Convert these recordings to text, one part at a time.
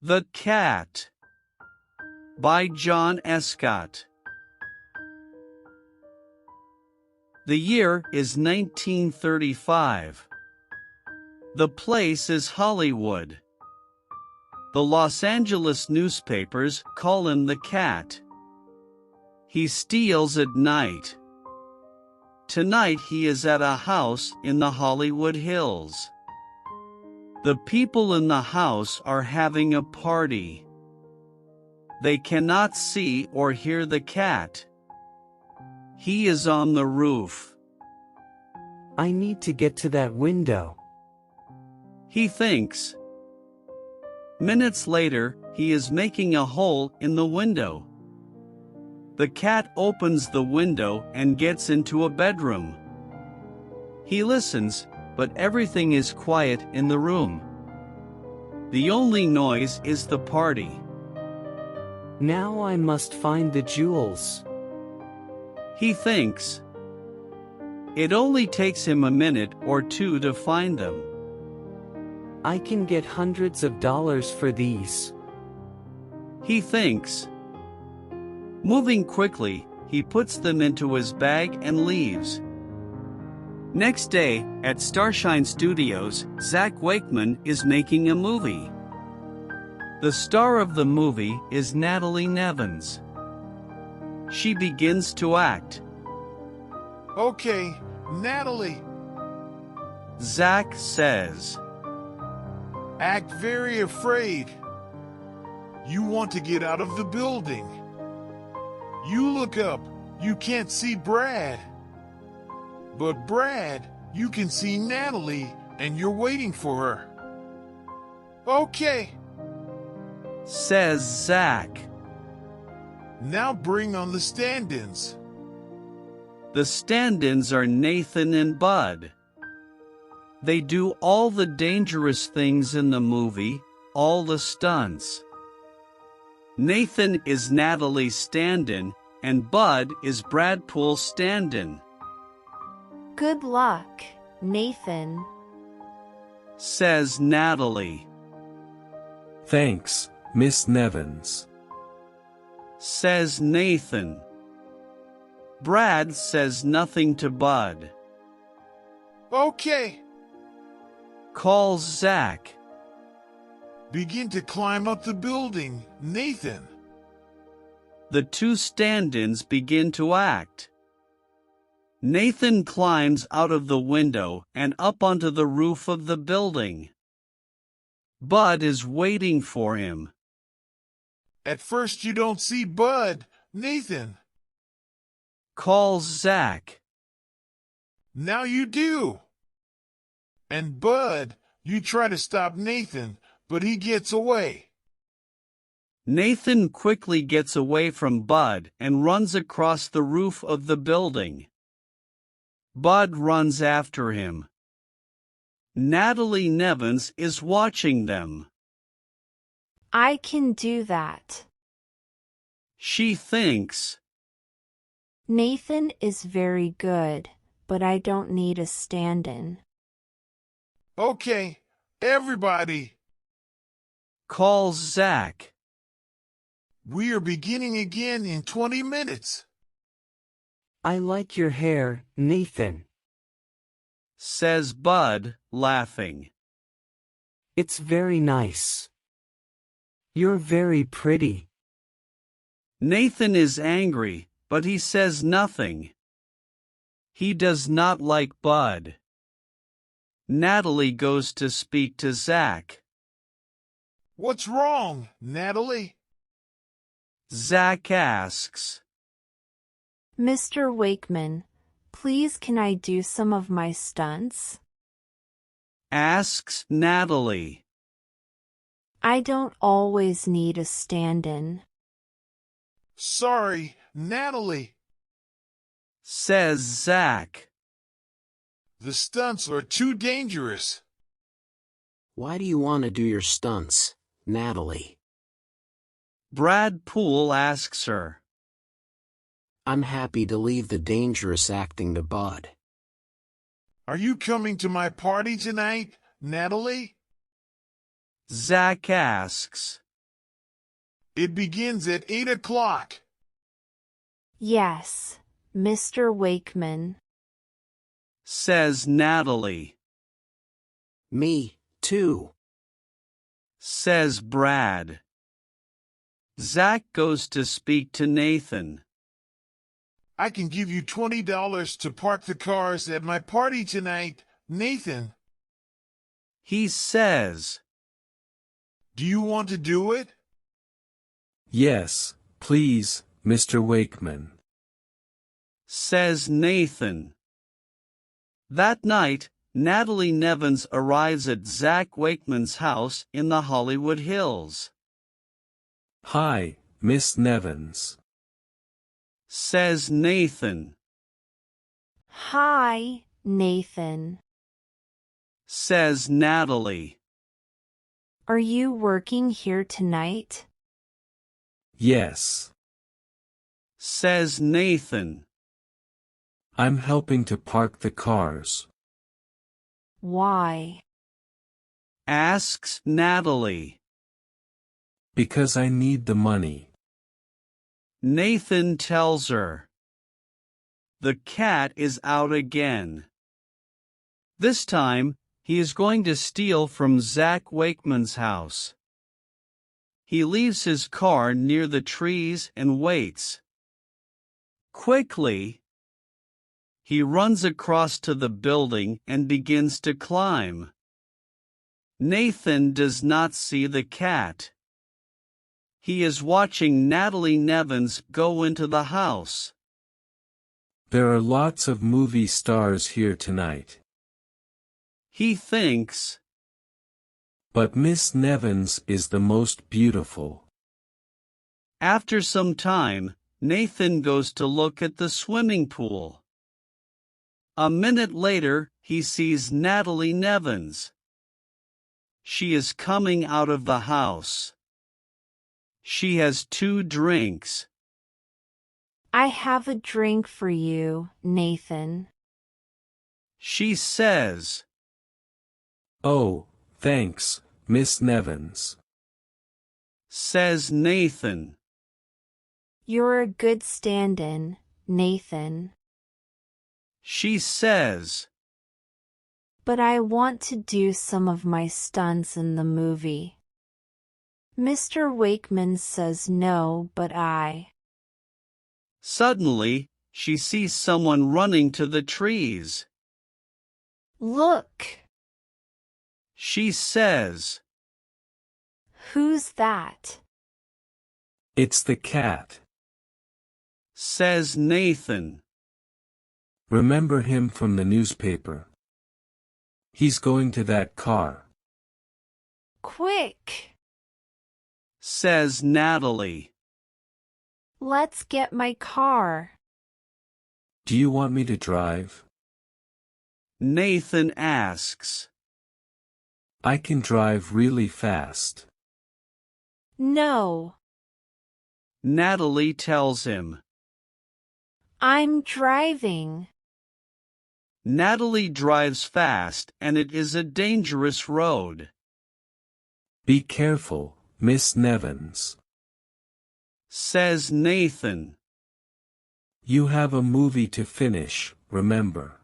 The Cat by John Escott. The year is 1935. The place is Hollywood. The Los Angeles newspapers call him the Cat. He steals at night. Tonight he is at a house in the Hollywood Hills. The people in the house are having a party. They cannot see or hear the cat. He is on the roof. I need to get to that window, he thinks. Minutes later, he is making a hole in the window. The cat opens the window and gets into a bedroom. He listens, but everything is quiet in the room. The only noise is the party. Now I must find the jewels, he thinks. It only takes him a minute or two to find them. I can get hundreds of dollars for these, he thinks. Moving quickly, he puts them into his bag and leaves. Next day, at Starshine Studios, Zach Wakeman is making a movie. The star of the movie is Natalie Nevins. She begins to act. Okay, Natalie, Zach says. act very afraid. You want to get out of the building. You look up, you can't see Brad. But Brad, you can see Natalie, and you're waiting for her. Okay, says Zach. now bring on the stand-ins. The stand-ins are Nathan and Bud. They do all the dangerous things in the movie, all the stunts. Nathan is Natalie's stand-in, and Bud is Brad Pool's stand-in. Good luck, Nathan, says Natalie. Thanks, Miss Nevins, says Nathan. Brad says nothing to Bud. Okay, Calls Zach. begin to climb up the building, Nathan. The two stand-ins begin to act. Nathan climbs out of the window and up onto the roof of the building. Bud is waiting for him. At first you don't see Bud, Nathan. Calls Zach. Now you do. And Bud, you try to stop Nathan, but he gets away. Nathan quickly gets away from Bud and runs across the roof of the building. Bud runs after him. Natalie Nevins is watching them. I can do that. She thinks. Nathan is very good, but I don't need a stand-in. Okay, everybody, Calls Zach. we are beginning again in 20 minutes. I like your hair, Nathan. Says Bud, laughing. It's very nice. You're very pretty. Nathan is angry, but he says nothing. He does not like Bud. Natalie goes to speak to Zach. What's wrong, Natalie? Zach asks. Mr. Wakeman, please can I do some of my stunts? Asks Natalie. I don't always need a stand-in. Sorry, Natalie. Says Zach. The stunts are too dangerous. Why do you want to do your stunts, Natalie? Brad Pool asks her. I'm happy to leave the dangerous acting to Bud. Are you coming to my party tonight, Natalie? Zach asks. It begins at 8 o'clock. Yes, Mr. Wakeman. Says Natalie. Me, too. Says Brad. Zach goes to speak to Nathan. I can give you $20 to park the cars at my party tonight, Nathan. He says. Do you want to do it? Yes, please, Mr. Wakeman. Says Nathan. That night, Natalie Nevins arrives at Zach Wakeman's house in the Hollywood Hills. Hi, Miss Nevins. Says Nathan. Hi, Nathan. Says Natalie. Are you working here tonight? Yes. Says Nathan. I'm helping to park the cars. Why? Asks Natalie. Because I need the money. Nathan tells her. The cat is out again. This time, he is going to steal from Zach Wakeman's house. He leaves his car near the trees and waits. Quickly, he runs across to the building and begins to climb. Nathan does not see the cat. He is watching Natalie Nevins go into the house. There are lots of movie stars here tonight. He thinks. But Miss Nevins is the most beautiful. After some time, Nathan goes to look at the swimming pool. A minute later, he sees Natalie Nevins. She is coming out of the house. She has 2 drinks. I have a drink for you, Nathan. She says. Oh, thanks, Miss Nevins. Says Nathan. You're a good stand-in, Nathan. She says. But I want to do some of my stunts in the movie. Mr. Wakeman says no, but I. Suddenly, she sees someone running to the trees. Look! She says. Who's that? It's the cat. Says Nathan. Remember him from the newspaper. He's going to that car. Quick! Says Natalie. Let's get my car. Do you want me to drive? Nathan asks. I can drive really fast. No. Natalie tells him. I'm driving. Natalie drives fast and it is a dangerous road. Be careful, Miss Nevins. Says Nathan. You have a movie to finish, remember.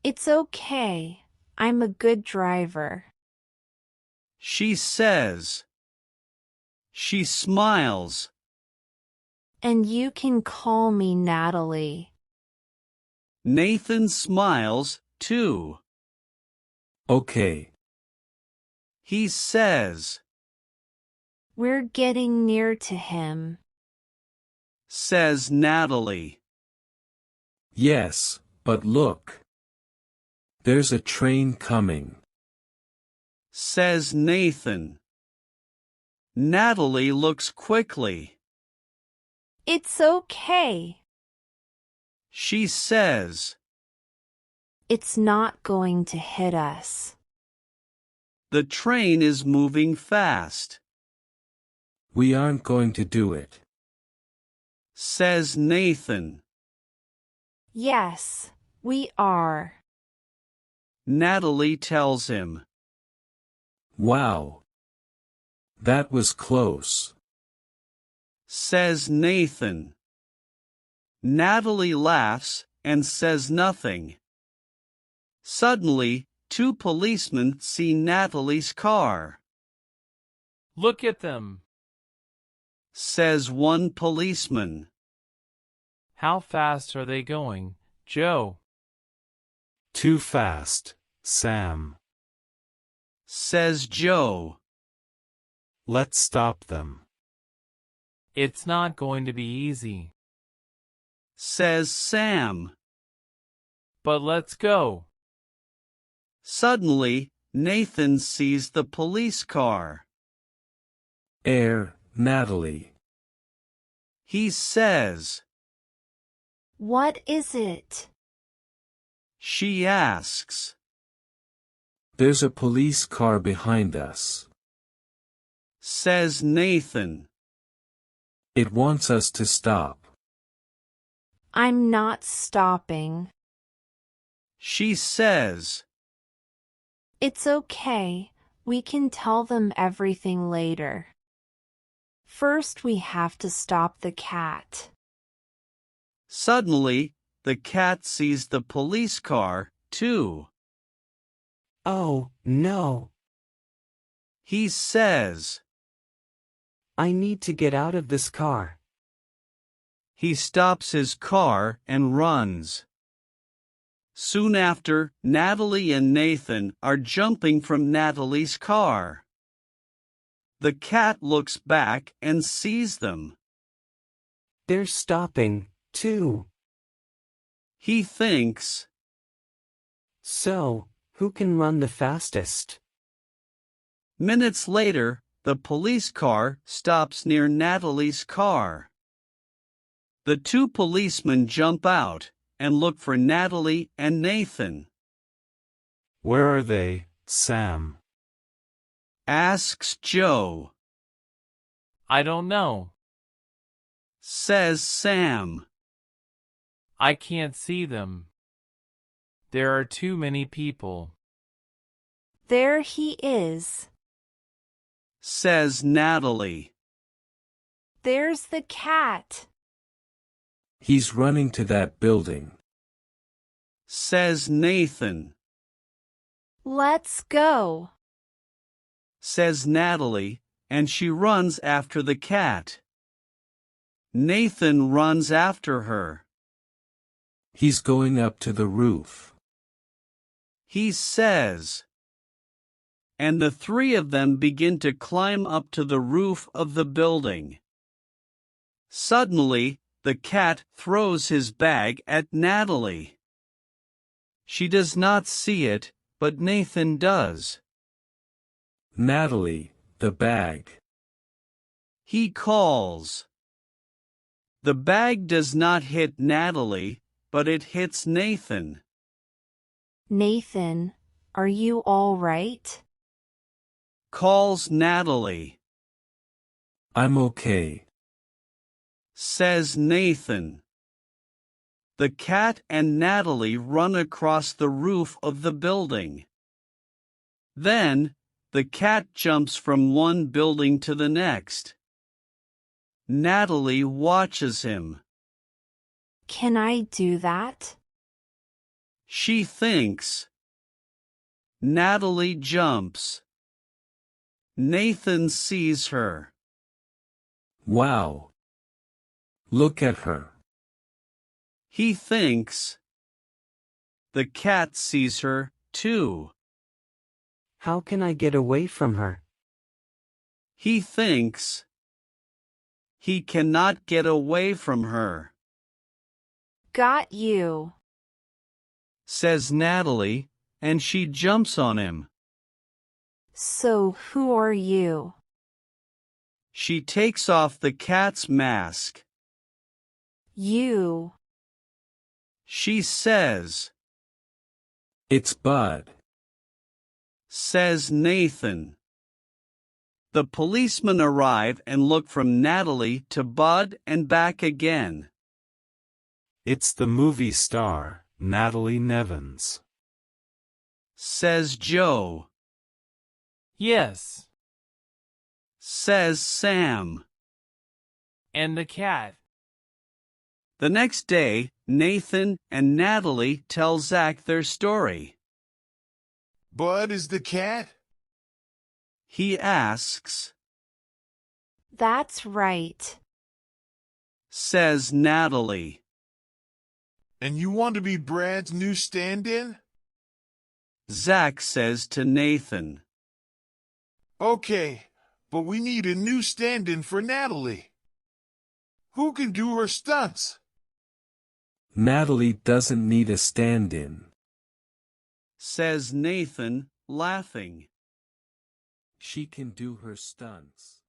It's okay. I'm a good driver. She says. She smiles. And you can call me Natalie. Nathan smiles, too. Okay. He says. We're getting near to him. Says Natalie. Yes, but look. There's a train coming. Says Nathan. Natalie looks quickly. It's okay. She says. It's not going to hit us. The train is moving fast. We aren't going to do it. Says Nathan. Yes, we are. Natalie tells him. Wow. That was close. says Nathan. Natalie laughs and says nothing. Suddenly, two policemen see Natalie's car. Look at them. Says one policeman. How fast are they going, Joe? Too fast, Sam. Says Joe. Let's stop them. It's not going to be easy. Says Sam. But let's go. Suddenly, Nathan sees the police car. Natalie. He says. What is it? She asks. There's a police car behind us. Says Nathan. It wants us to stop. I'm not stopping. She says. It's okay, we can tell them everything later. First we have to stop the cat. Suddenly, the cat sees the police car, too. Oh, no. He says. I need to get out of this car. He stops his car and runs. Soon after, Natalie and Nathan are jumping from Natalie's car. The cat looks back and sees them. They're stopping, too. He thinks. So, who can run the fastest? Minutes later, the police car stops near Natalie's car. The two policemen jump out and look for Natalie and Nathan. Where are they, Sam? Asks Joe. I don't know. Says Sam. I can't see them. There are too many people. There he is. Says Natalie. There's the cat. He's running to that building. Says Nathan. Let's go. Says Natalie, and she runs after the cat. Nathan runs after her. He's going up to the roof. He says. And the three of them begin to climb up to the roof of the building. Suddenly, the cat throws his bag at Natalie. She does not see it, but Nathan does. Natalie, the bag. He calls. The bag does not hit Natalie, but it hits Nathan. Nathan, are you all right? Calls Natalie. I'm okay. Says Nathan. The cat and Natalie run across the roof of the building. Then, the cat jumps from one building to the next. Natalie watches him. Can I do that? She thinks. Natalie jumps. Nathan sees her. Wow. Look at her. He thinks. The cat sees her, too. How can I get away from her? He thinks. He cannot get away from her. Got you. Says Natalie, and she jumps on him. So who are you? She takes off the cat's mask. You. She says. It's Bud. Says Nathan. The policemen arrive and look from Natalie to Bud and back again. It's the movie star, Natalie Nevins. Says Joe. Yes. Says Sam. And the cat. The next day, Nathan and Natalie tell Zach their story. Bud is the cat? He asks. That's right. Says Natalie. And you want to be Brad's new stand-in? Zach says to Nathan. Okay, but we need a new stand-in for Natalie. Who can do her stunts? Natalie doesn't need a stand-in. Says Nathan, laughing. She can do her stunts.